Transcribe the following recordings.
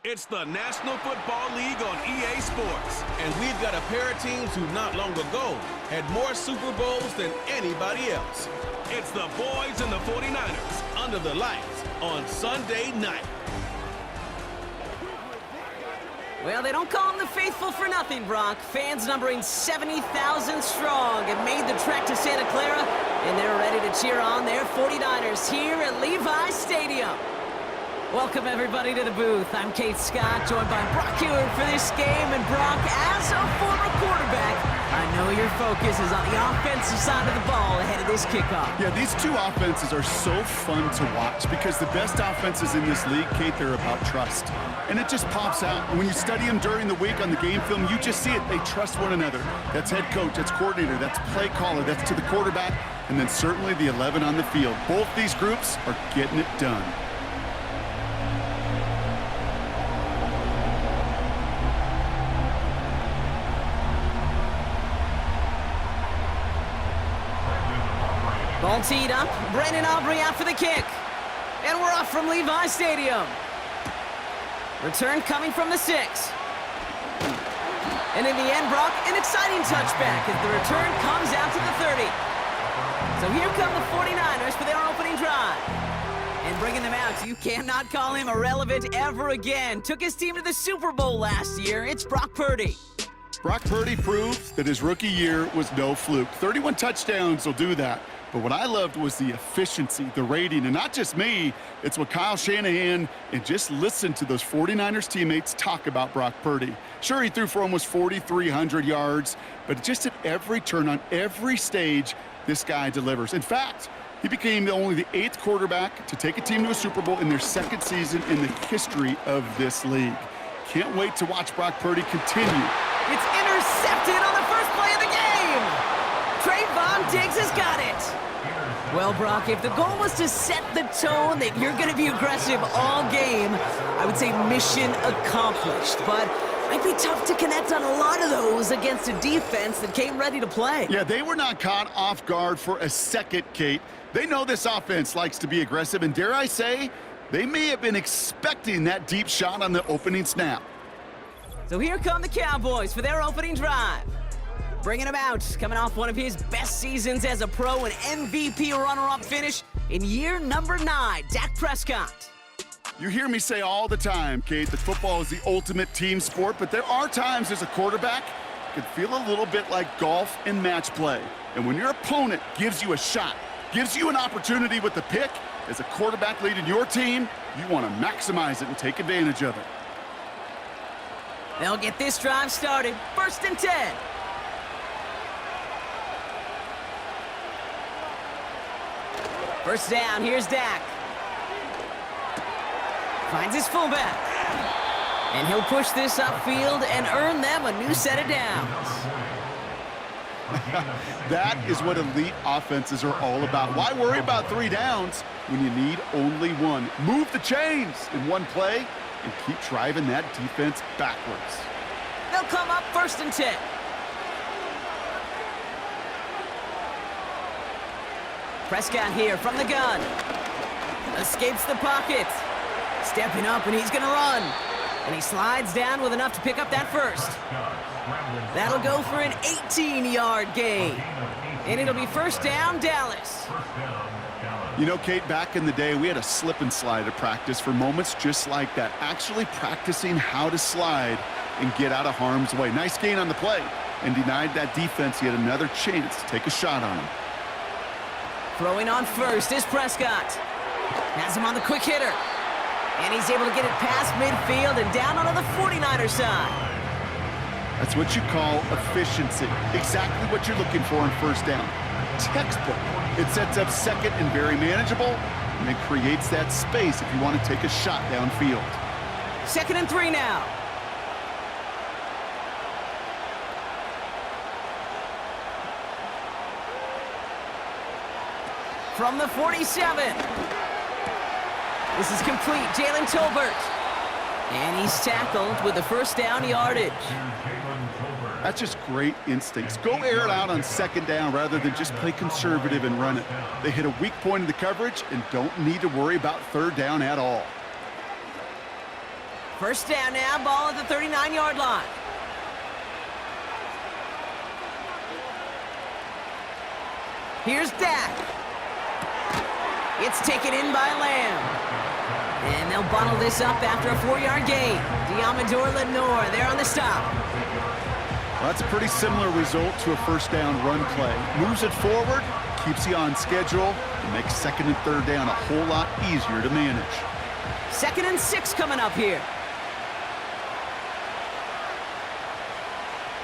It's the National Football League on EA Sports. And we've got a pair of teams who not long ago had more Super Bowls than anybody else. It's the boys and the 49ers Under the lights on Sunday night. Well, they don't call them the faithful for nothing, Brock. Fans numbering 70,000 strong have made the trek to Santa Clara, and they're ready to cheer on their 49ers here at Levi Stadium. Welcome, everybody, to the booth. I'm Kate Scott, joined by Brock Hewitt for this game. And Brock, as a former quarterback, I know your focus is on the offensive side of the ball ahead of this kickoff. Yeah, these two offenses are so fun to watch because the best offenses in this league, Kate, they're about trust. And it just pops out. And when you study them during the week on the game film, you just see it. They trust one another. That's head coach, that's coordinator, that's play caller, that's to the quarterback, and then certainly the 11 on the field. Both these groups are getting it done. Ball teed up. Brandon Aubrey out for the kick. And we're off from Levi Stadium. Return coming from the 6. And in the end, Brock, an exciting touchback as the return comes out to the 30. So here come the 49ers for their opening drive. And bringing them out, you cannot call him irrelevant ever again. Took his team to the Super Bowl last year. It's Brock Purdy. Brock Purdy proves that his rookie year was no fluke. 31 touchdowns will do that. But what I loved was the efficiency, the rating, and not just me, it's what Kyle Shanahan, and just listen to those 49ers teammates talk about Brock Purdy. Sure, he threw for almost 4,300 yards, but just at every turn, on every stage, this guy delivers. In fact, he became only the 8th quarterback to take a team to a Super Bowl in their 2nd season in the history of this league. Can't wait to watch Brock Purdy continue. It's intercepted on the first play of the game. Trayvon Diggs has got it. Well, Brock, if the goal was to set the tone that you're going to be aggressive all game, I would say mission accomplished. But it might be tough to connect on a lot of those against a defense that came ready to play. Yeah, they were not caught off guard for a second, Kate. They know this offense likes to be aggressive, and dare I say, they may have been expecting that deep shot on the opening snap. So here come the Cowboys for their opening drive. Bringing him out, coming off one of his best seasons as a pro, an MVP runner-up finish in year number 9, Dak Prescott. You hear me say all the time, Kate, that football is the ultimate team sport, but there are times as a quarterback it can feel a little bit like golf and match play. And when your opponent gives you a shot, gives you an opportunity with the pick, as a quarterback leading your team, you want to maximize it and take advantage of it. They'll get this drive started. 1st and 10. First down, here's Dak. Finds his fullback. And he'll push this upfield and earn them a new set of downs. That is what elite offenses are all about. Why worry about 3 downs when you need only 1? Move the chains in one play and keep driving that defense backwards. They'll come up 1st and 10. Prescott here from the gun. Escapes the pocket. Stepping up, and he's going to run. And he slides down with enough to pick up that first. That'll go for an 18-yard gain. And it'll be 1st down, Dallas. You know, Kate, back in the day, we had a slip and slide at practice for moments just like that. Actually practicing how to slide and get out of harm's way. Nice gain on the play, and denied that defense yet another chance to take a shot on him. Throwing on first is Prescott. Has him on the quick hitter. And he's able to get it past midfield and down onto the 49er side. That's what you call efficiency. Exactly what you're looking for on 1st down. Textbook. It sets up 2nd and very manageable, and it creates that space if you want to take a shot downfield. 2nd and 3 now. From the 47. This is complete. Jalen Tolbert. And he's tackled with the 1st down yardage. That's just great instincts. Go air it out on 2nd down rather than just play conservative and run it. They hit a weak point in the coverage and don't need to worry about 3rd down at all. First down now, ball at the 39-yard line. Here's Dak. It's taken in by Lamb. And they'll bottle this up after a 4-yard gain. Diamador Lenore there on the stop. Well, that's a pretty similar result to a first down run play. Moves it forward, keeps you on schedule, and makes second and third down a whole lot easier to manage. 2nd and 6 coming up here.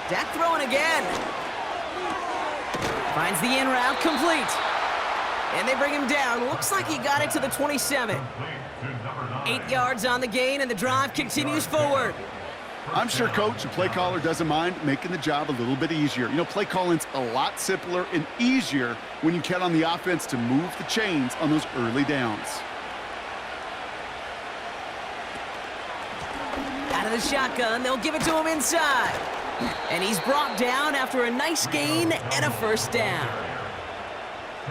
Dak throwing again. Finds the in route complete. And they bring him down. Looks like he got it to the 27. 8 yards on the gain, and the drive continues forward. I'm sure Coach and play caller doesn't mind making the job a little bit easier. You know, play calling's a lot simpler and easier when you count on the offense to move the chains on those early downs. Out of the shotgun, they'll give it to him inside. And he's brought down after a nice gain and a first down.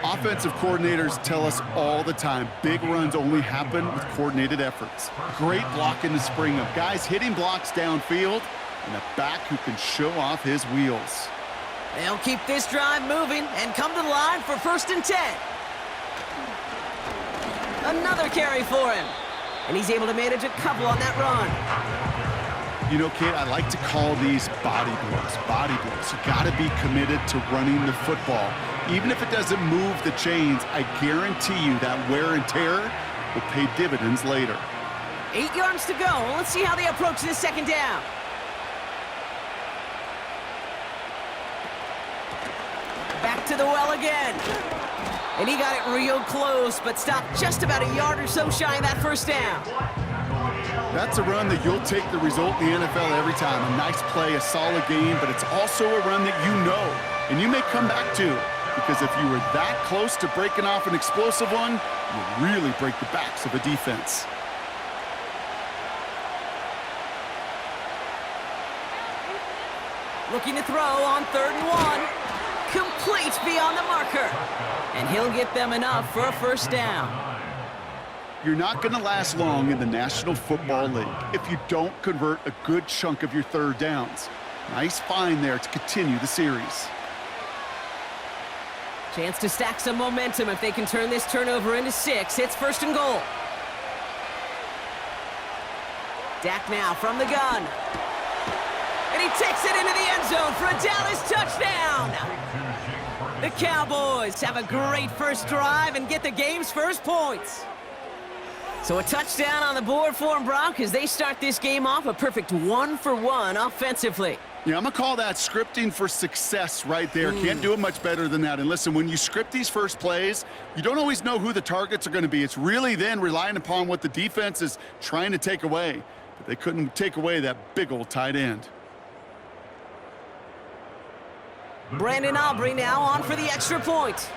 Offensive coordinators tell us all the time, big runs only happen with coordinated efforts. Great block in the spring of guys hitting blocks downfield and a back who can show off his wheels. They'll keep this drive moving and come to the line for 1st and 10. Another carry for him. And he's able to manage a couple on that run. You know, Kate, I like to call these body blows. Body blows. You got to be committed to running the football. Even if it doesn't move the chains, I guarantee you that wear and tear will pay dividends later. 8 yards to go. Let's see how they approach this 2nd down. Back to the well again. And he got it real close, but stopped just about a yard or so shy of that first down. That's a run that you'll take the result in the NFL every time. A nice play, a solid game, but it's also a run that you know, and you may come back to. Because if you were that close to breaking off an explosive one, you really break the backs of a defense. Looking to throw on 3rd and 1. Complete beyond the marker. And he'll get them enough for a first down. You're not going to last long in the National Football League if you don't convert a good chunk of your 3rd downs. Nice find there to continue the series. Chance to stack some momentum if they can turn this turnover into 6. It's 1st and goal. Dak now from the gun. And he takes it into the end zone for a Dallas touchdown. The Cowboys have a great first drive and get the game's first points. So a touchdown on the board for them, Brock, as they start this game off a perfect 1-for-1 offensively. Yeah, I'm going to call that scripting for success right there. Can't do it much better than that. And listen, when you script these first plays, you don't always know who the targets are going to be. It's really then relying upon what the defense is trying to take away. But they couldn't take away that big old tight end. Brandon Aubrey now on for the extra point.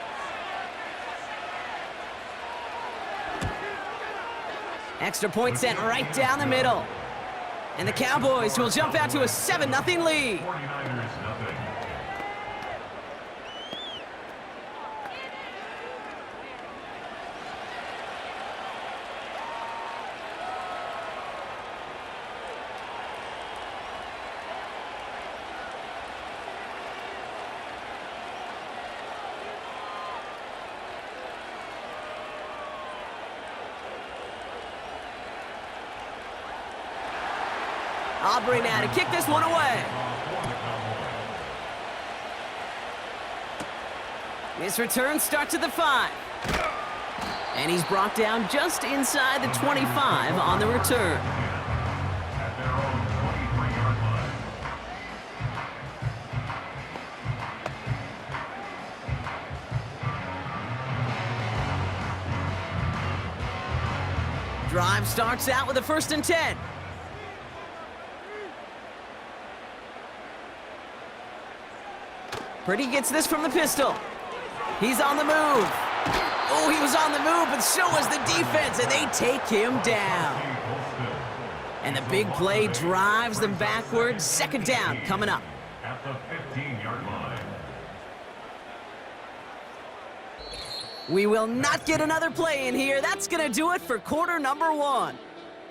Extra point sent right down the middle. And the Cowboys will jump out to a 7-0 lead. Aubrey now to kick this one away. This return starts at the 5. And he's brought down just inside the 25 on the return. Drive starts out with a 1st and 10. Purdy gets this from the pistol. He's on the move. Oh, he was on the move, but so was the defense, and they take him down. And the big play drives them backwards. 2nd down coming up. At the 15-yard line. We will not get another play in here. That's going to do it for quarter number 1.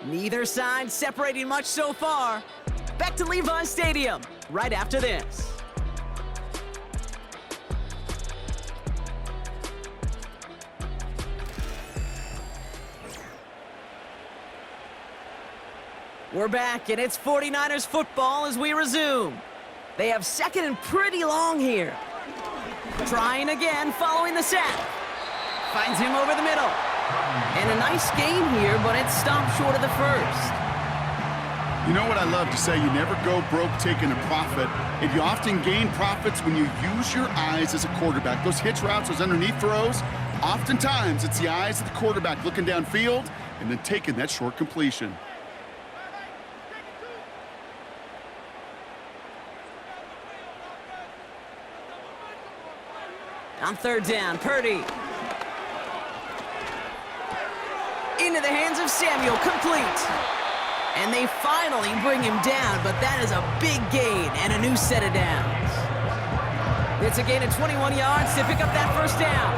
Neither side separating much so far. Back to Levi Stadium right after this. We're back, and it's 49ers football as we resume. They have second and pretty long here. Trying again following the sack. Finds him over the middle. And a nice gain here, but it stopped short of the first. You know what I love to say? You never go broke taking a profit. And you often gain profits when you use your eyes as a quarterback. Those hitch routes, those underneath throws, oftentimes it's the eyes of the quarterback looking downfield and then taking that short completion. On third down, Purdy. Into the hands of Samuel, complete. And they finally bring him down, but that is a big gain and a new set of downs. It's a gain of 21 yards to pick up that first down.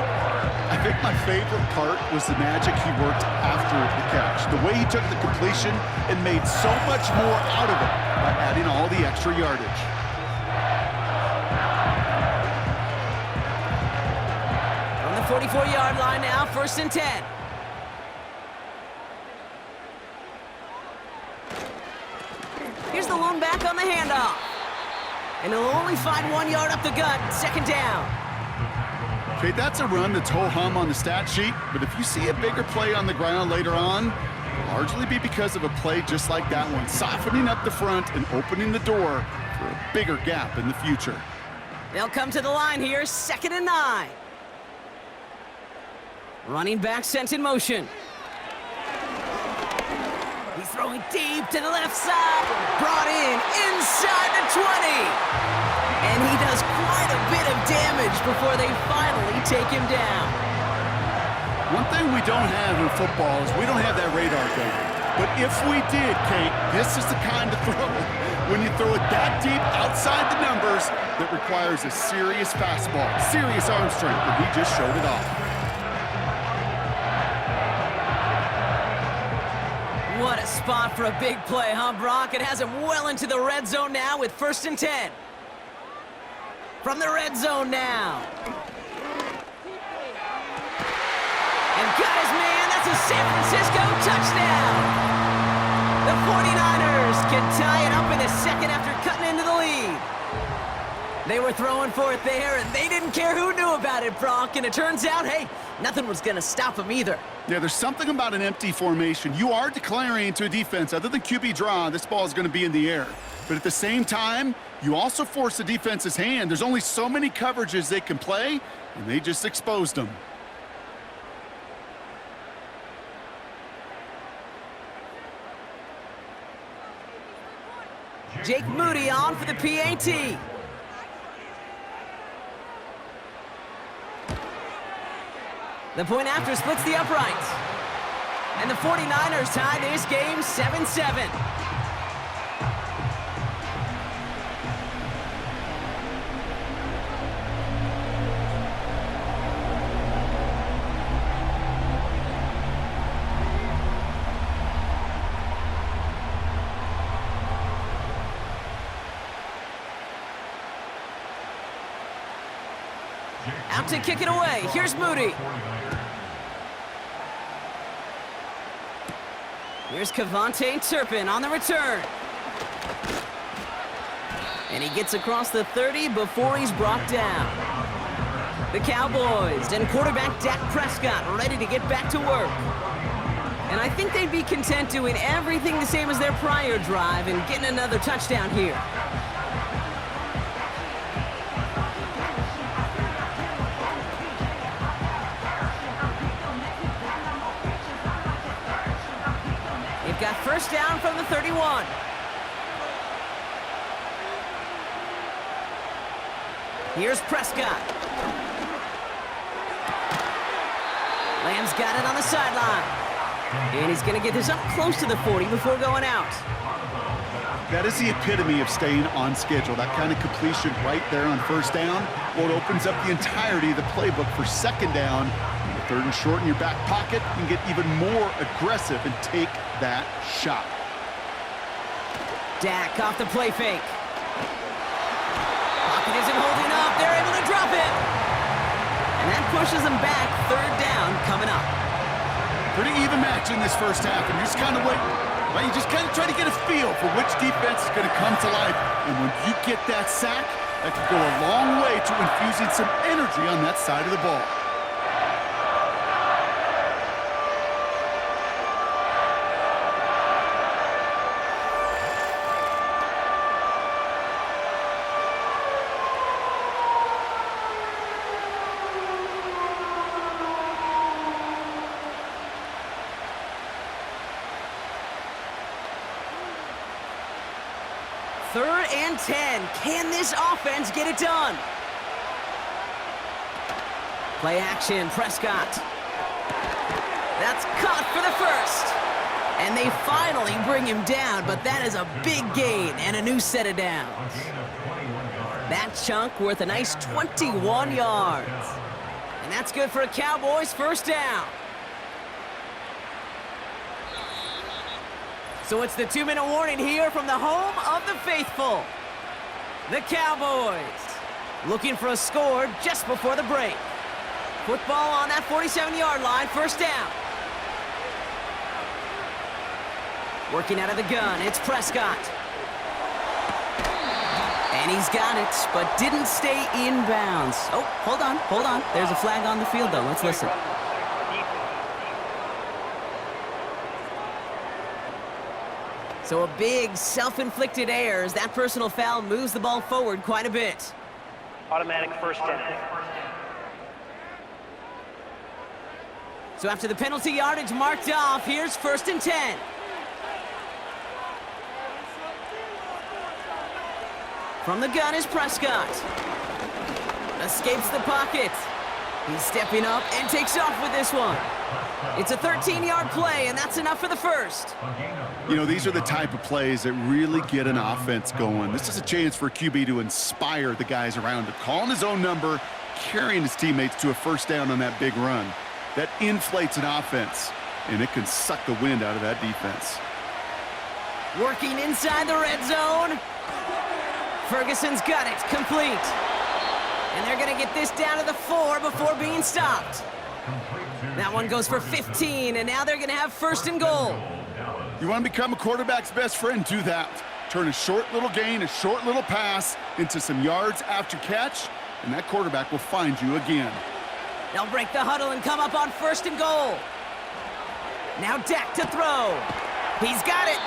I think my favorite part was the magic he worked after the catch. The way he took the completion and made so much more out of it by adding all the extra yardage. On the 44-yard line now, 1st and 10. Here's the lone back on the handoff. And he'll only find 1 yard up the gut, 2nd down. Okay, that's a run that's ho-hum on the stat sheet, but if you see a bigger play on the ground later on, it'll largely be because of a play just like that one, softening up the front and opening the door for a bigger gap in the future. They'll come to the line here, 2nd and 9. Running back sent in motion. He's throwing deep to the left side. Brought in inside the 20. And he does quite a bit of damage before they finally take him down. One thing we don't have in football is we don't have that radar gun. But if we did, Kate, this is the kind of throw, when you throw it that deep outside the numbers, that requires a serious fastball, serious arm strength, and he just showed it off. What a spot for a big play, huh, Brock? It has him well into the red zone now with 1st and 10. From the red zone now. And got his man. That's a San Francisco touchdown. The 49ers can tie it up in a second after cutting into the lead. They were throwing for it there, and they didn't care who knew about it, Brock. And it turns out, hey, nothing was going to stop them either. Yeah, there's something about an empty formation. You are declaring to a defense, other than QB draw, this ball is going to be in the air. But at the same time, you also force the defense's hand. There's only so many coverages they can play, and they just exposed them. Jake Moody on for the PAT. The point after splits the uprights. And the 49ers tie this game 7-7. Out to kick it away. Here's Moody. Here's Kevontae Turpin on the return. And he gets across the 30 before he's brought down. The Cowboys and quarterback Dak Prescott ready to get back to work. And I think they'd be content doing everything the same as their prior drive and getting another touchdown here. Got 1st down from the 31. Here's Prescott. Lamb's got it on the sideline. And he's going to get this up close to the 40 before going out. That is the epitome of staying on schedule. That kind of completion right there on 1st down. Well, it opens up the entirety of the playbook for 2nd down. If 3rd and short in your back pocket, you can get even more aggressive and take that shot. Dak off the play fake. Pocket isn't holding up. They're able to drop it. And that pushes them back. 3rd down coming up. Pretty even match in this first half, and you're just kind of waiting. Right? You just kind of try to get a feel for which defense is going to come to life. And when you get that sack, that could go a long way to infusing some energy on that side of the ball. Third and 10. Can this offense get it done? Play action, Prescott. That's caught for the first. And they finally bring him down, but that is a big gain and a new set of downs. That chunk worth a nice 21 yards. And that's good for a Cowboys first down. So it's the 2-minute warning here from the home of the faithful. The Cowboys looking for a score just before the break. Football on that 47-yard line, first down. Working out of the gun, it's Prescott. And he's got it, but didn't stay in bounds. Oh, hold on. There's a flag on the field, though. Let's listen. So a big self-inflicted error as that personal foul moves the ball forward quite a bit. Automatic first down. So after the penalty yardage marked off, here's 1st and 10. From the gun is Prescott. Escapes the pocket. He's stepping up and takes off with this one. It's a 13-yard play, and that's enough for the first. You know, these are the type of plays that really get an offense going. This is a chance for a QB to inspire the guys around him, calling his own number, carrying his teammates to a first down on that big run. That inflates an offense, and it can suck the wind out of that defense. Working inside the red zone. Ferguson's got it, complete. And they're going to get this down to the 4 before being stopped. That one goes for 15, and now they're going to have 1st and goal. You want to become a quarterback's best friend, do that. Turn a short little gain, a short little pass into some yards after catch, and that quarterback will find you again. They'll break the huddle and come up on 1st and goal. Now Dak to throw. He's got it.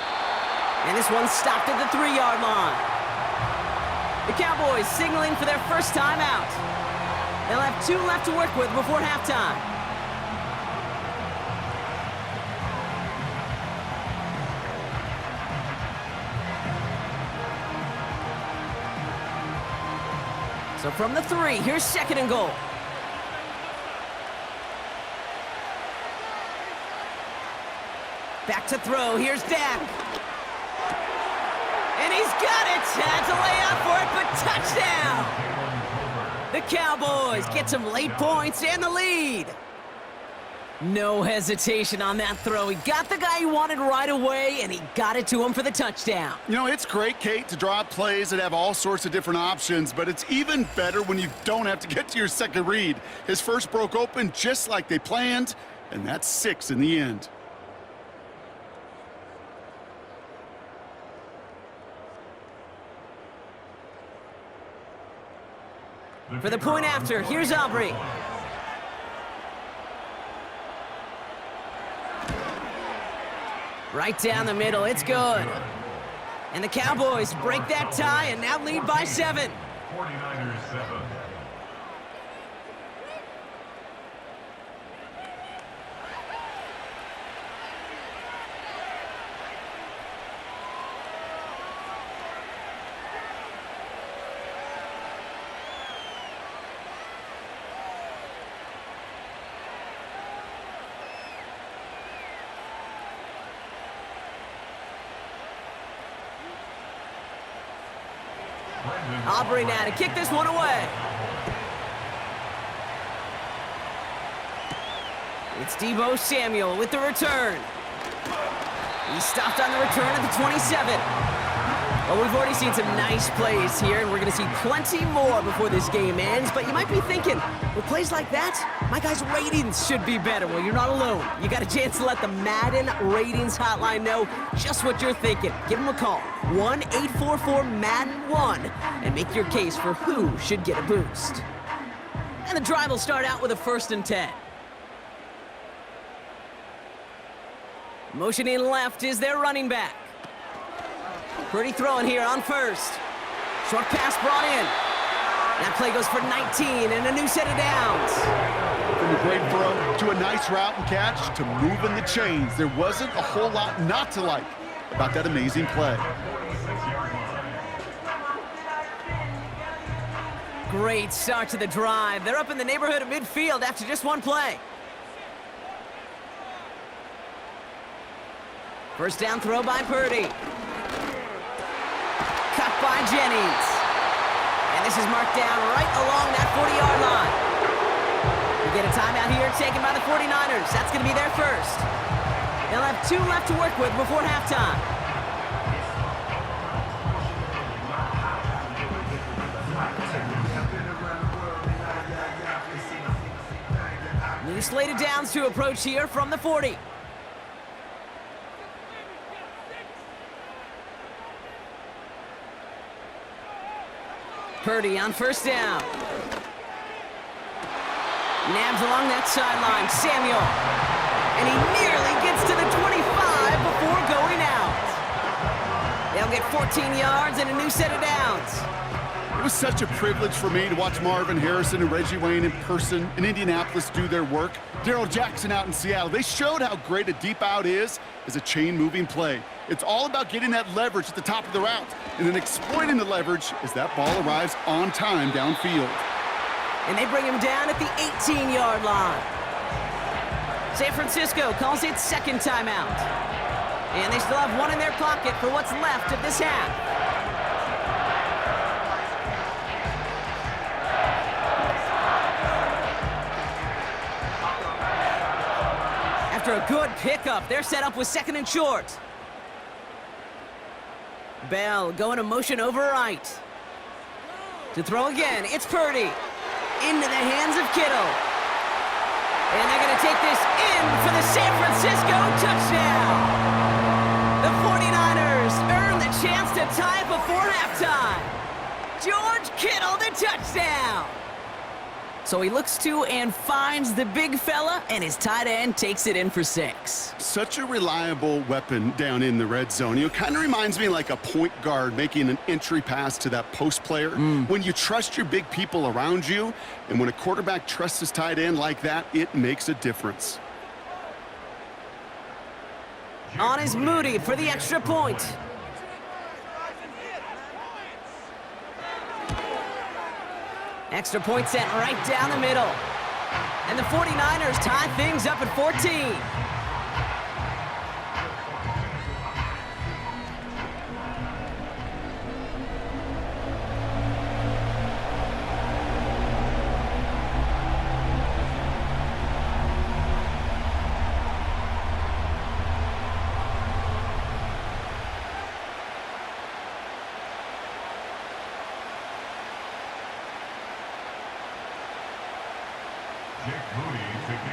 And this one's stopped at the 3-yard line. The Cowboys signaling for their first time out. They'll have 2 left to work with before halftime. So from the 3, here's 2nd and goal. Back to throw, here's Dak. And he's got it! Had to lay out for it, but touchdown! The Cowboys get some late points and the lead. No hesitation on that throw. He got the guy he wanted right away, and he got it to him for the touchdown. You know, it's great, Kate, to draw up plays that have all sorts of different options, but it's even better when you don't have to get to your second read. His first broke open just like they planned, and that's 6 in the end. For the point after, here's Aubrey. Right down the middle, it's good. And the Cowboys break that tie and now lead by 7. 49ers 7. Aubrey now to kick this one away. It's Deebo Samuel with the return. He stopped on the return at the 27. Well, we've already seen some nice plays here, and we're going to see plenty more before this game ends. But you might be thinking, with plays like that, my guys' ratings should be better. Well, you're not alone. You got a chance to let the Madden Ratings Hotline know just what you're thinking. Give them a call, 1-844-MADDEN-1, and make your case for who should get a boost. And the drive will start out with a 1st and 10. Motioning left is their running back. Pretty throwing here on 1st. Short pass brought in. That play goes for 19 and a new set of downs. From a great throw to a nice route and catch to moving the chains, there wasn't a whole lot not to like about that amazing play. Great start to the drive. They're up in the neighborhood of midfield after just one play. First down throw by Purdy. Cut by Jennings. And this is marked down right along that 40-yard line. We get a timeout here taken by the 49ers. That's going to be their first. They'll have 2 left to work with before halftime. New slate of downs to approach here from the 40. Purdy on first down. Nabs along that sideline. Samuel. And he nearly gets to the 25 before going out. They'll get 14 yards and a new set of downs. It was such a privilege for me to watch Marvin Harrison and Reggie Wayne in person in Indianapolis do their work. Darrell Jackson out in Seattle. They showed how great a deep out is as a chain-moving play. It's all about getting that leverage at the top of the route and then exploiting the leverage as that ball arrives on time downfield. And they bring him down at the 18-yard line. San Francisco calls it second timeout. And they still have 1 in their pocket for what's left of this half. After a good pickup, they're set up with 2nd and short. Bell going to motion over right. To throw again, it's Purdy. Into the hands of Kittle. And they're going to take this in for the San Francisco touchdown. The 49ers earn the chance to tie it before halftime. George Kittle, the touchdown. So he looks to and finds the big fella, and his tight end takes it in for 6. Such a reliable weapon down in the red zone. You know, kind of reminds me like a point guard making an entry pass to that post player. When you trust your big people around you, and when a quarterback trusts his tight end like that, it makes a difference. On is Moody for the extra point. Extra point sent right down the middle. And the 49ers tie things up at 14.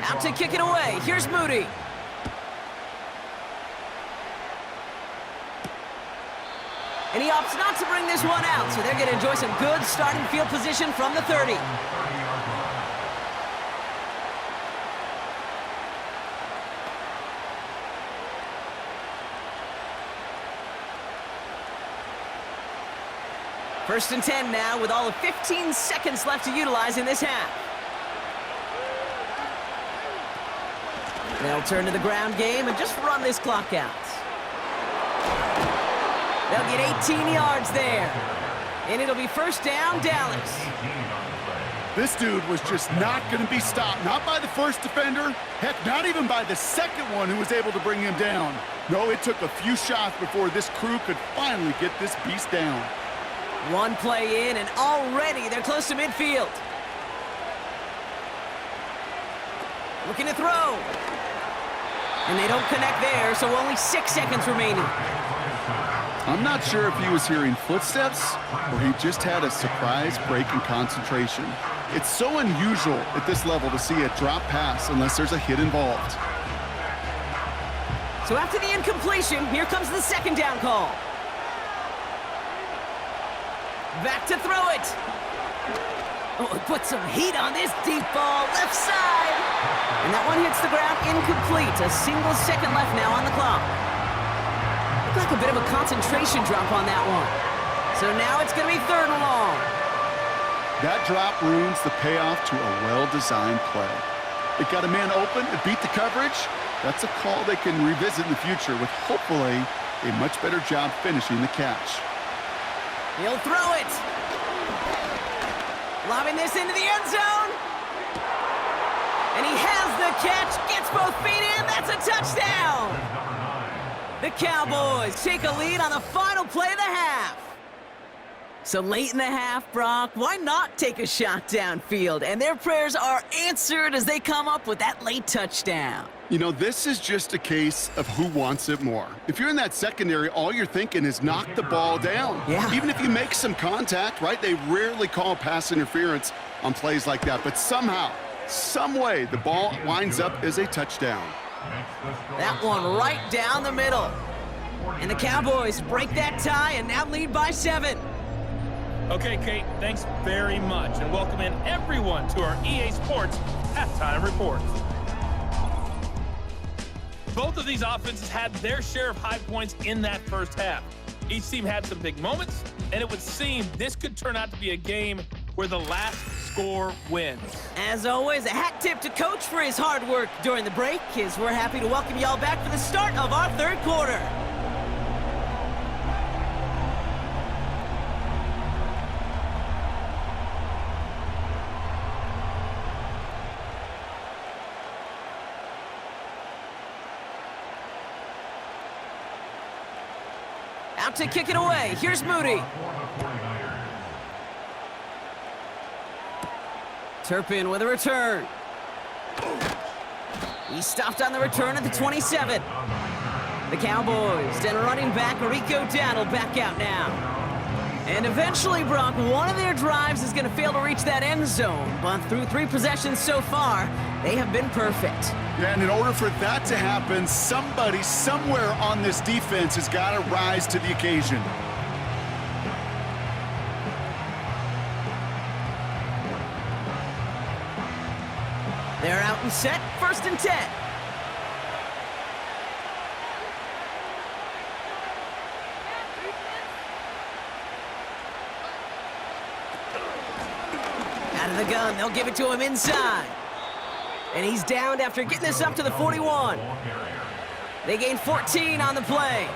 Out to kick it away. Here's Moody. And he opts not to bring this one out, so they're going to enjoy some good starting field position from the 30. First and 10 now with all of 15 seconds left to utilize in this half. They'll turn to the ground game and just run this clock out. They'll get 18 yards there. And it'll be first down, Dallas. This dude was just not going to be stopped. Not by the first defender. Heck, not even by the second one who was able to bring him down. No, it took a few shots before this crew could finally get this beast down. One play in, and already they're close to midfield. Looking to throw. And they don't connect there, so only 6 seconds remaining. I'm not sure if he was hearing footsteps or he just had a surprise break in concentration. It's so unusual at this level to see a drop pass unless there's a hit involved. So after the incompletion, here comes the second down call. Back to throw it. Oh, put some heat on this deep ball, left side. And that one hits the ground incomplete. A single second left now on the clock. Looked like a bit of a concentration drop on that one. So now it's going to be 3rd and long. That drop ruins the payoff to a well-designed play. It got a man open, it beat the coverage. That's a call they can revisit in the future with hopefully a much better job finishing the catch. He'll throw it. Lobbing this into the end zone. And he has the catch, gets both feet in, that's a touchdown. The Cowboys take a lead on the final play of the half. So late in the half, Brock, why not take a shot downfield? And their prayers are answered as they come up with that late touchdown. You know, this is just a case of who wants it more. If you're in that secondary, all you're thinking is knock the ball down. Yeah. Even if you make some contact, right? They rarely call pass interference on plays like that. But somehow, some way, the ball winds up as a touchdown. That one right down the middle. And the Cowboys break that tie and now lead by 7. Okay, Kate, thanks very much. And welcome in everyone to our EA Sports Halftime Report. Both of these offenses had their share of high points in that first half. Each team had some big moments, and it would seem this could turn out to be a game where the last score wins. As always, a hat tip to Coach for his hard work during the break, as we're happy to welcome y'all back for the start of our 3rd quarter. Out to kick it away. Here's Moody. Turpin with a return. He stopped on the return at the 27. The Cowboys and running back Rico Dowdle back out now. And eventually, Brock, one of their drives is going to fail to reach that end zone. But through 3 possessions so far, they have been perfect. Yeah, and in order for that to happen, somebody somewhere on this defense has got to rise to the occasion. They're out and set, 1st and 10. Out of the gun, they'll give it to him inside. And he's downed after getting this up to the 41. They gain 14 on the play.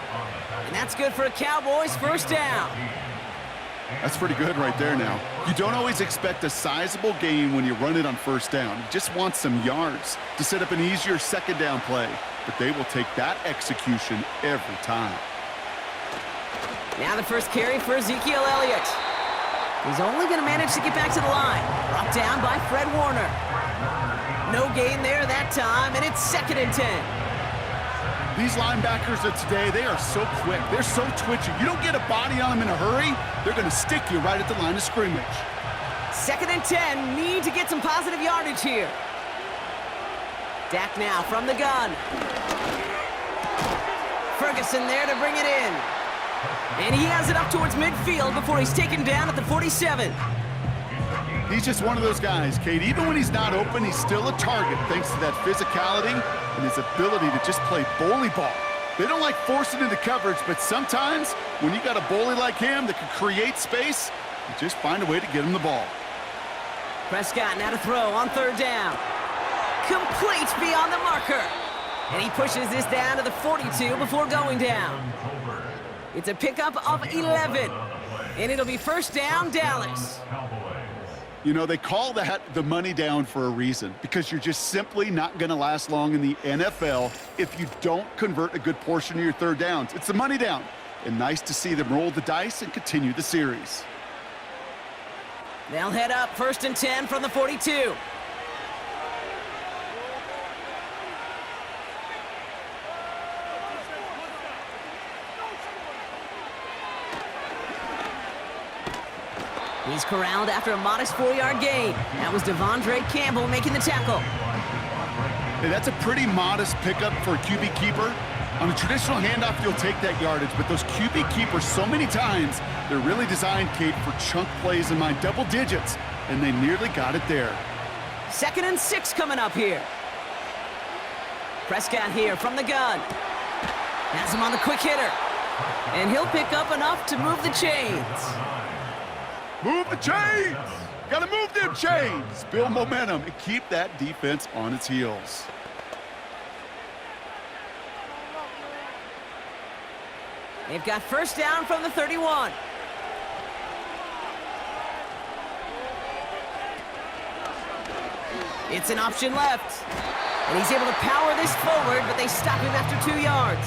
And that's good for a Cowboys 1st down. That's pretty good right there now. You don't always expect a sizable gain when you run it on 1st down. You just want some yards to set up an easier 2nd down play. But they will take that execution every time. Now the first carry for Ezekiel Elliott. He's only going to manage to get back to the line. Brought down by Fred Warner. No gain there that time, and it's 2nd and 10. These linebackers of today, they are so quick. They're so twitchy. You don't get a body on them in a hurry, they're going to stick you right at the line of scrimmage. 2nd and 10, need to get some positive yardage here. Dak now from the gun. Ferguson there to bring it in. And he has it up towards midfield before he's taken down at the 47. He's just one of those guys, Kate. Even when he's not open, he's still a target thanks to that physicality and his ability to just play bully ball. They don't like forcing into coverage, but sometimes when you got a bully like him that can create space, you just find a way to get him the ball. Prescott now to throw on 3rd down. Complete beyond the marker. And he pushes this down to the 42 before going down. It's a pickup of 11. And it'll be 1st down, Dallas. You know, they call that the money down for a reason, because you're just simply not going to last long in the NFL if you don't convert a good portion of your 3rd downs. It's the money down. And nice to see them roll the dice and continue the series. They'll head up 1st and 10 from the 42. He's corralled after a modest 4-yard gain. That was Devondre Campbell making the tackle. Hey, that's a pretty modest pickup for a QB keeper. On a traditional handoff, you'll take that yardage, but those QB keepers, so many times, they're really designed, Kate, for chunk plays in mind, double digits, and they nearly got it there. 2nd and 6 coming up here. Prescott here from the gun. Has him on the quick hitter. And he'll pick up enough to move the chains. Move the chains! Gotta move them chains! Build momentum and keep that defense on its heels. They've got first down from the 31. It's an option left. And he's able to power this forward, but they stop him after 2 yards.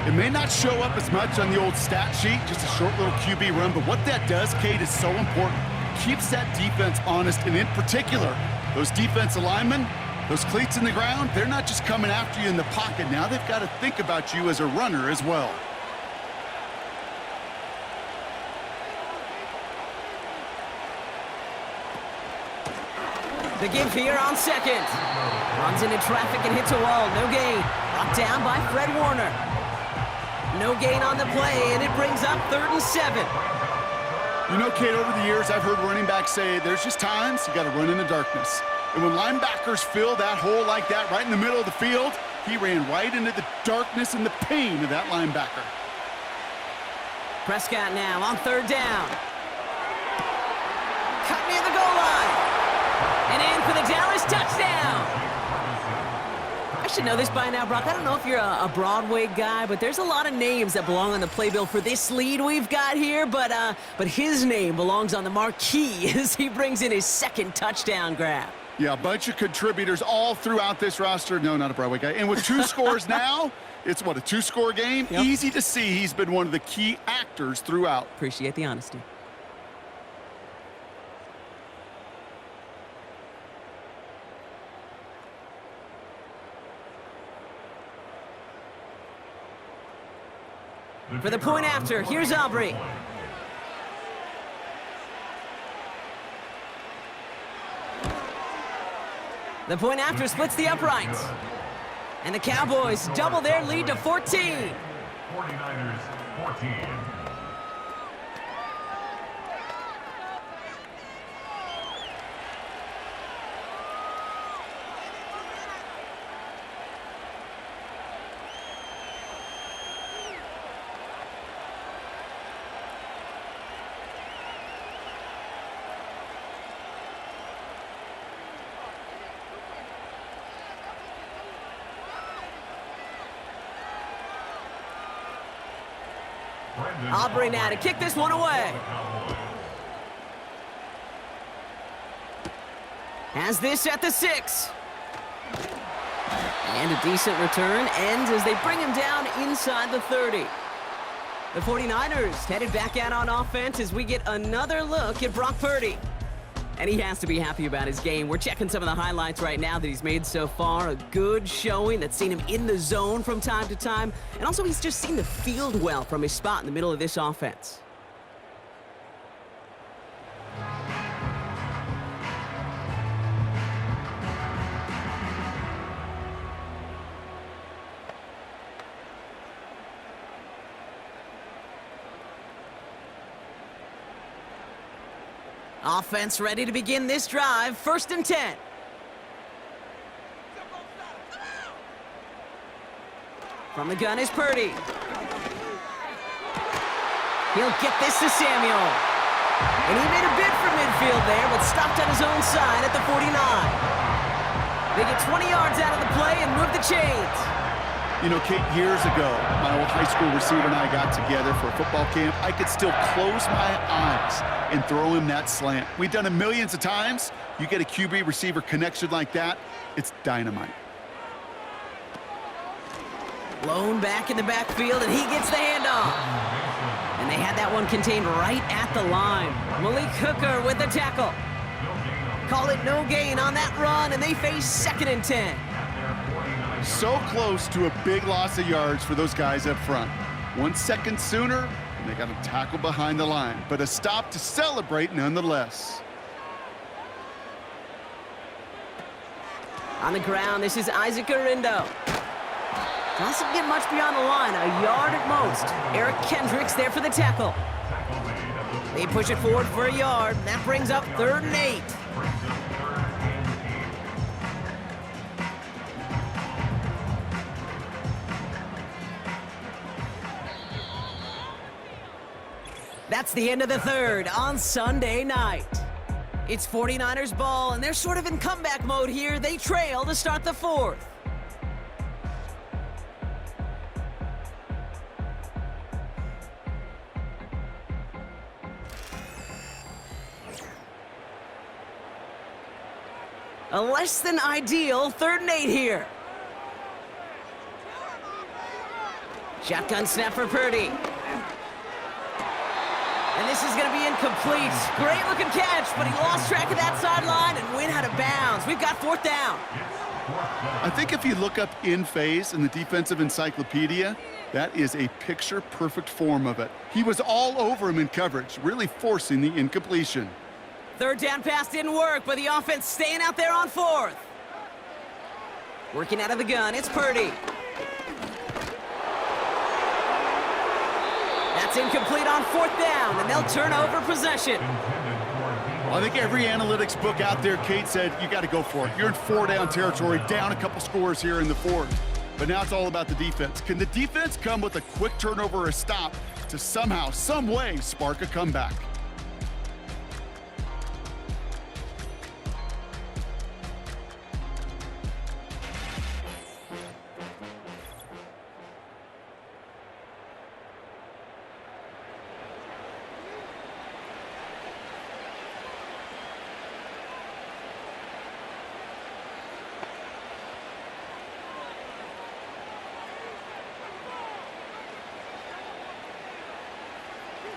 It may not show up as much on the old stat sheet, just a short little QB run, but what that does, Kate, is so important. Keeps that defense honest, and in particular, those defensive linemen, those cleats in the ground, they're not just coming after you in the pocket. Now they've got to think about you as a runner as well. The give here on 2nd. Runs into traffic and hits a wall. No gain. Brought down by Fred Warner. No gain on the play, and it brings up 3rd and 7. You know, Kate, over the years, I've heard running backs say there's just times you got to run in the darkness. And when linebackers fill that hole like that right in the middle of the field, he ran right into the darkness and the pain of that linebacker. Prescott now on 3rd down. Cut near the goal line. And in for the Dallas touchdown. I should know this by now, Brock. I don't know if you're a Broadway guy, but there's a lot of names that belong on the playbill for this lead we've got here, but his name belongs on the marquee as he brings in his 2nd touchdown grab. Yeah, a bunch of contributors all throughout this roster. No, not a Broadway guy. And with 2 scores now, it's what, a 2-score game? Yep. Easy to see he's been one of the key actors throughout. Appreciate the honesty. For the point after, here's Aubrey. The point after splits the uprights. And the Cowboys double their lead to 14. 49ers 14. Aubrey now to kick this one away. Has this at the 6. And a decent return ends as they bring him down inside the 30. The 49ers headed back out on offense as we get another look at Brock Purdy. And he has to be happy about his game. We're checking some of the highlights right now that he's made so far. A good showing that's seen him in the zone from time to time. And also he's just seen the field well from his spot in the middle of this offense. Offense ready to begin this drive. 1st and 10. From the gun is Purdy. He'll get this to Samuel. And he made a bid for midfield there, but stopped on his own side at the 49. They get 20 yards out of the play and move the chains. You know, Kate, years ago, my old high school receiver and I got together for a football camp. I could still close my eyes and throw him that slant. We've done it millions of times. You get a QB receiver connection like that, it's dynamite. Blown back in the backfield, and he gets the handoff. And they had that one contained right at the line. Malik Hooker with the tackle. Call it no gain on that run, and they face 2nd and 10. So close to a big loss of yards for those guys up front. 1 second sooner, And they got a tackle behind the line, but a stop to celebrate nonetheless. On the ground, this is Isaac Arindo. Doesn't get much beyond the line, a yard at most. Eric Kendricks there for the tackle. They push it forward for a yard. That brings up 3rd and 8. That's the end of the 3rd on Sunday night. It's 49ers ball, and they're sort of in comeback mode here. They trail to start the 4th. A less than ideal 3rd and 8 here. Shotgun snap for Purdy. And this is going to be incomplete. Great looking catch, but he lost track of that sideline and went out of bounds. We've got 4th down. I think if you look up in phase in the defensive encyclopedia, that is a picture-perfect form of it. He was all over him in coverage, really forcing the incompletion. 3rd down pass didn't work, but the offense staying out there on 4th. Working out of the gun, it's Purdy. That's incomplete on 4th down, and they'll turn over possession. I think every analytics book out there, Kate, said you got to go for it. You're in 4-down territory, down a couple scores here in the 4th. But now it's all about the defense. Can the defense come with a quick turnover or a stop to somehow, some way, spark a comeback?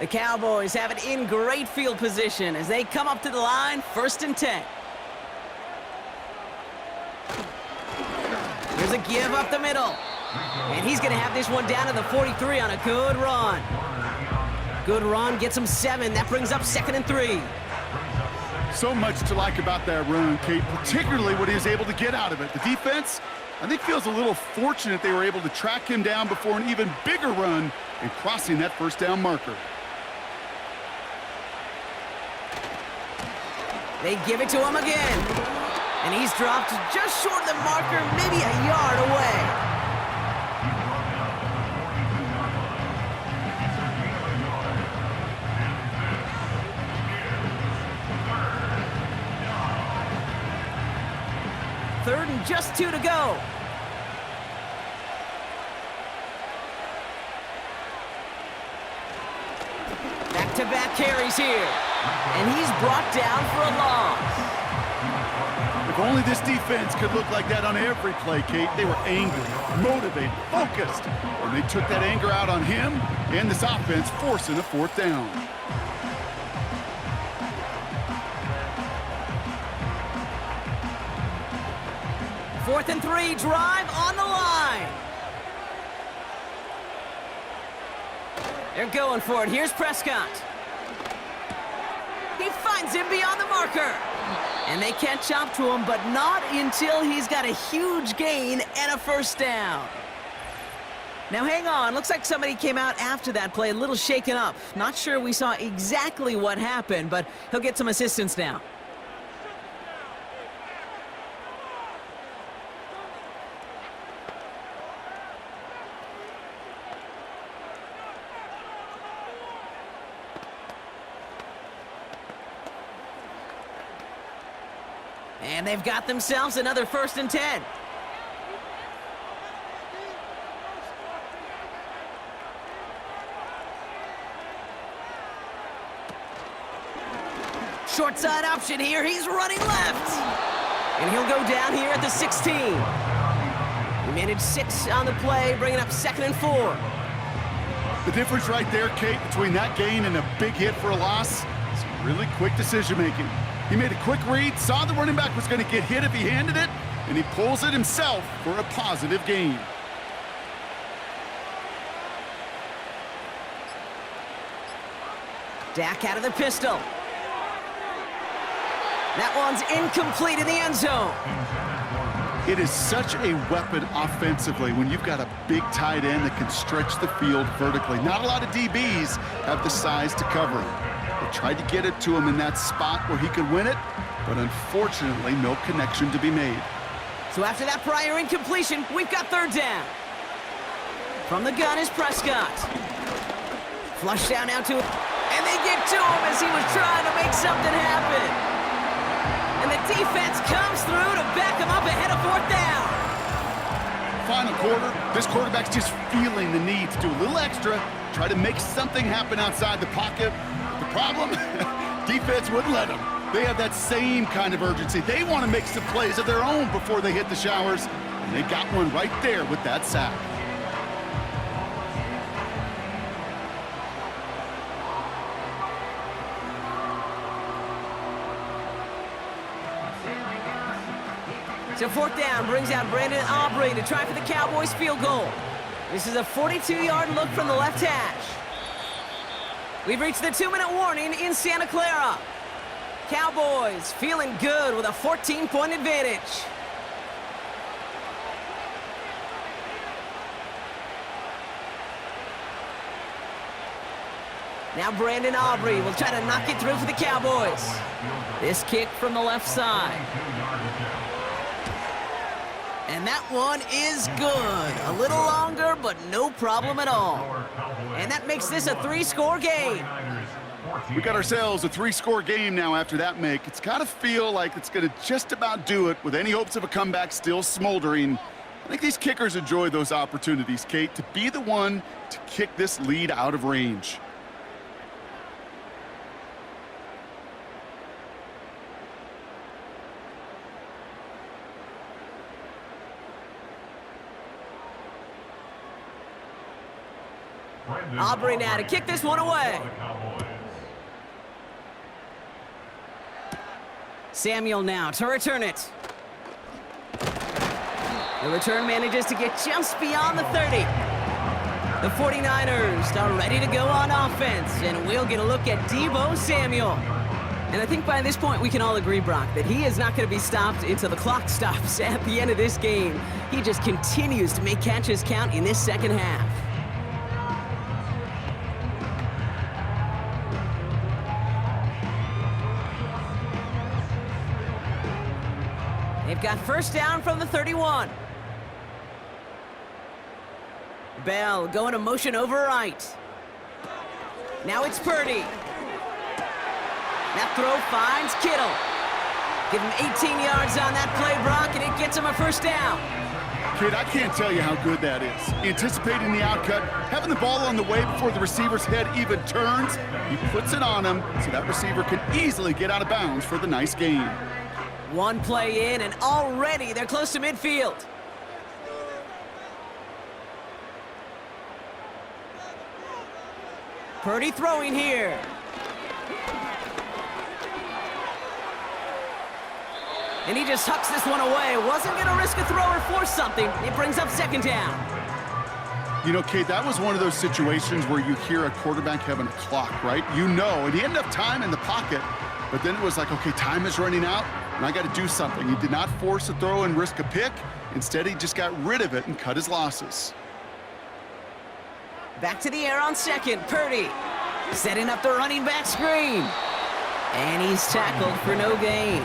The Cowboys have it in great field position as they come up to the line, 1st and 10. There's a give up the middle. And he's going to have this one down to the 43 on a good run. Good run, gets him 7. That brings up 2nd and 3. So much to like about that run, Kate, particularly what he was able to get out of it. The defense, I think, feels a little fortunate they were able to track him down before an even bigger run and crossing that 1st down marker. They give it to him again. And he's dropped just short of the marker, maybe a yard away. Third and just 2 to go. Back-to-back carries here. And he's brought down for a loss. If only this defense could look like that on every play, Kate. They were angry, motivated, focused. And they took that anger out on him and this offense, forcing a 4th down. Fourth and 3, drive on the line. They're going for it. Here's Prescott. He finds him beyond the marker. And they catch up to him, but not until he's got a huge gain and a 1st down. Now hang on, looks like somebody came out after that play a little shaken up. Not sure we saw exactly what happened, but he'll get some assistance now. And they've got themselves another 1st and 10. Short side option here. He's running left. And he'll go down here at the 16. He managed 6 on the play, bringing up 2nd and 4. The difference right there, Kate, between that gain and a big hit for a loss is really quick decision-making. He made a quick read, saw the running back was going to get hit if he handed it, and he pulls it himself for a positive gain. Dak out of the pistol. That one's incomplete in the end zone. It is such a weapon offensively when you've got a big tight end that can stretch the field vertically. Not a lot of DBs have the size to cover him. They tried to get it to him in that spot where he could win it, but unfortunately, no connection to be made. So after that prior incompletion, we've got third down. From the gun is Prescott. Flush down now to him, and they get to him as he was trying to make something happen. And the defense comes through to back him up ahead of fourth down. Final quarter, this quarterback's just feeling the need to do a little extra, try to make something happen outside the pocket. The problem, defense wouldn't let them. They have that same kind of urgency. They want to make some plays of their own before they hit the showers, and they got one right there with that sack. So fourth down brings out Brandon Aubrey to try for the Cowboys field goal. This is a 42-yard look from the left hash. We've reached the 2-minute warning in Santa Clara. Cowboys feeling good with a 14-point advantage. Now Brandon Aubrey will try to knock it through for the Cowboys. This kick from the left side. And that one is good. A little longer, but no problem at all. And that makes this a 3-score game. We got ourselves a 3-score game now after that make. It's got to feel like it's going to just about do it with any hopes of a comeback still smoldering. I think these kickers enjoy those opportunities, Kate, to be the one to kick this lead out of range. Aubrey now to kick this one away. Samuel now to return it. The return manages to get just beyond the 30. The 49ers are ready to go on offense, and we'll get a look at Deebo Samuel. And I think by this point we can all agree, Brock, that he is not going to be stopped until the clock stops at the end of this game. He just continues to make catches count in this second half. They've got first down from the 31. Bell going to motion over right. Now it's Purdy. That throw finds Kittle. Give him 18 yards on that play, Brock, and it gets him a first down. Kid, I can't tell you how good that is. Anticipating the outcut, having the ball on the way before the receiver's head even turns, he puts it on him so that receiver can easily get out of bounds for the nice gain. One play in, and already they're close to midfield. Purdy throwing here. And he just hucks this one away. Wasn't going to risk a throw or force something. It brings up second down. You know, Kate, that was one of those situations where you hear a quarterback having a clock, right? You know, and he had enough time in the pocket, but then it was like, okay, time is running out, and I got to do something. He did not force a throw and risk a pick. Instead, he just got rid of it and cut his losses. Back to the air on second. Purdy setting up the running back screen. And he's tackled for no gain.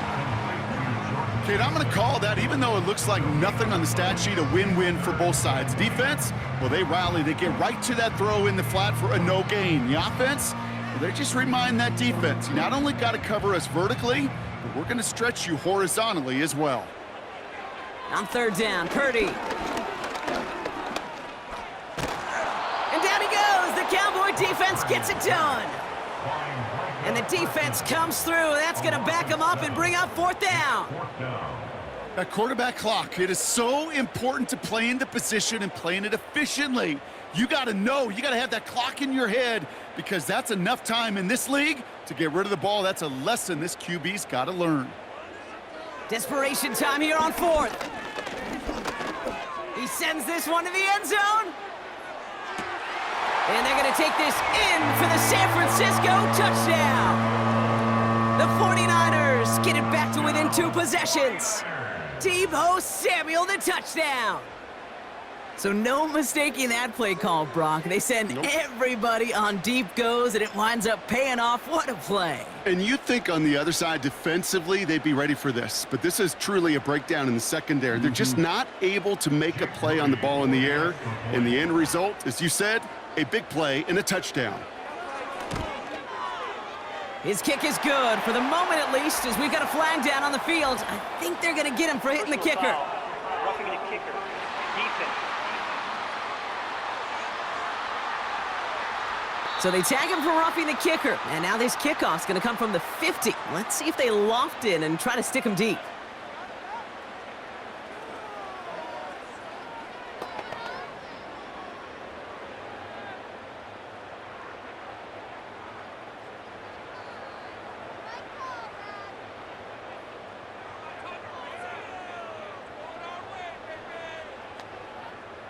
Kate, I'm going to call that, even though it looks like nothing on the stat sheet, a win-win for both sides. Defense, well, they rally. They get right to that throw in the flat for a no gain. The offense, well, they just remind that defense, you not only got to cover us vertically, but we're going to stretch you horizontally as well. On third down, Purdy. And down he goes. The Cowboy defense gets it done. And the defense comes through. That's going to back them up and bring up fourth down. That quarterback clock, it is so important to play in the position and playing it efficiently. You got to know, you got to have that clock in your head because that's enough time in this league to get rid of the ball. That's a lesson this QB's got to learn. Desperation time here on fourth. He sends this one to the end zone. And they're going to take this in for the San Francisco touchdown. The 49ers get it back to within 2 possessions. Deebo Samuel, the touchdown. So no mistaking that play call, Brock. They send everybody on deep goes, and it winds up paying off. What a play. And you think on the other side defensively they'd be ready for this, but this is truly a breakdown in the secondary. They're just not able to make a play on the ball in the air, and the end result, as you said, a big play and a touchdown. His kick is good, for the moment at least, as we got a flag down on the field. I think they're going to get him for hitting the kicker. Roughing the kicker. Defense. So they tag him for roughing the kicker, and now this kickoff's going to come from the 50. Let's see if they loft in and try to stick him deep.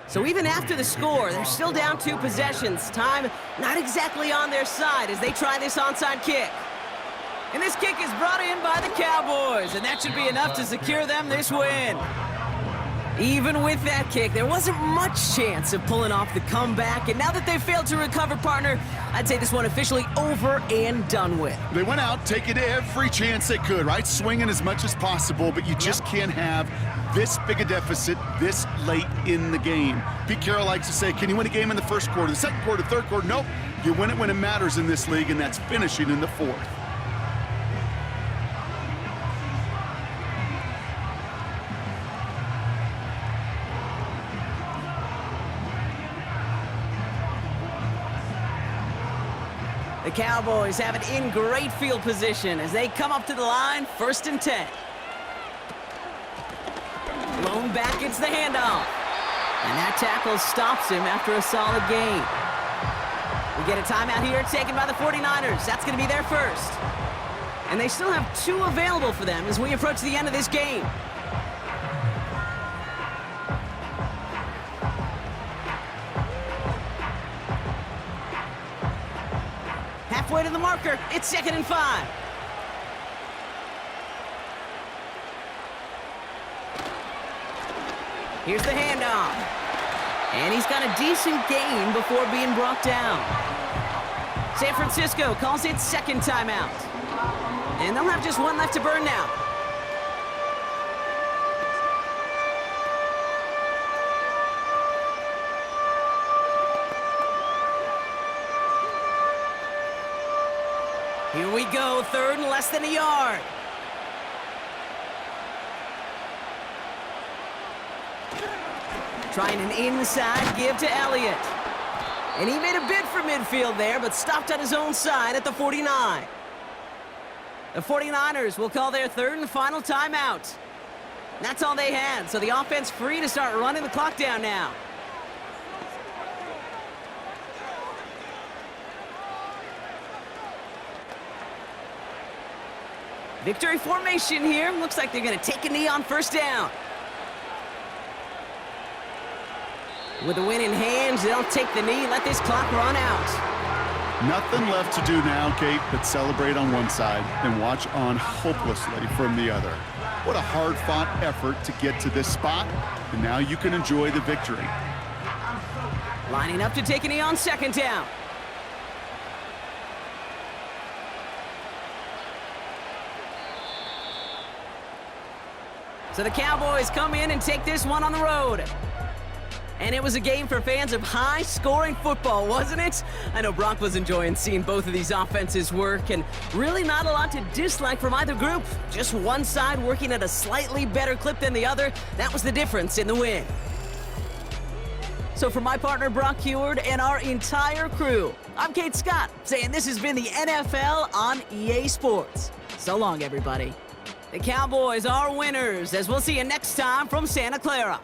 So even after the score, they're still down 2 possessions. Time not exactly on their side as they try this onside kick. And this kick is brought in by the Cowboys, and that should be enough to secure them this win. Even with that kick, there wasn't much chance of pulling off the comeback, and now that they've failed to recover, partner, I'd say this one officially over and done with. They went out taking every chance they could, right? Swinging as much as possible, but you just can't have this big a deficit this late in the game. Pete Carroll likes to say, can you win a game in the first quarter, the second quarter, third quarter? Nope. You win it when it matters in this league, and that's finishing in the 4th. The Cowboys have it in great field position as they come up to the line, 1st and 10. Blown back, it's the handoff. And that tackle stops him after a solid gain. We get a timeout here taken by the 49ers. That's going to be their first. And they still have 2 available for them as we approach the end of this game. Halfway to the marker, it's 2nd and 5. Here's the handoff. And he's got a decent gain before being brought down. San Francisco calls it 2nd timeout. And they'll have just 1 left to burn now. Here we go, 3rd and less than a yard. Trying an inside give to Elliott. And he made a bid for midfield there, but stopped on his own side at the 49. The 49ers will call their 3rd and final timeout. That's all they had, so the offense free to start running the clock down now. Victory formation here. Looks like they're going to take a knee on 1st down. With the win in hand, they don't take the knee, let this clock run out. Nothing left to do now, Kate, but celebrate on one side and watch on hopelessly from the other. What a hard-fought effort to get to this spot, and now you can enjoy the victory. Lining up to take a knee on 2nd down. So the Cowboys come in and take this one on the road. And it was a game for fans of high-scoring football, wasn't it? I know Brock was enjoying seeing both of these offenses work, and really not a lot to dislike from either group. Just one side working at a slightly better clip than the other. That was the difference in the win. So for my partner, Brock Heward, and our entire crew, I'm Kate Scott, saying this has been the NFL on EA Sports. So long, everybody. The Cowboys are winners, as we'll see you next time from Santa Clara.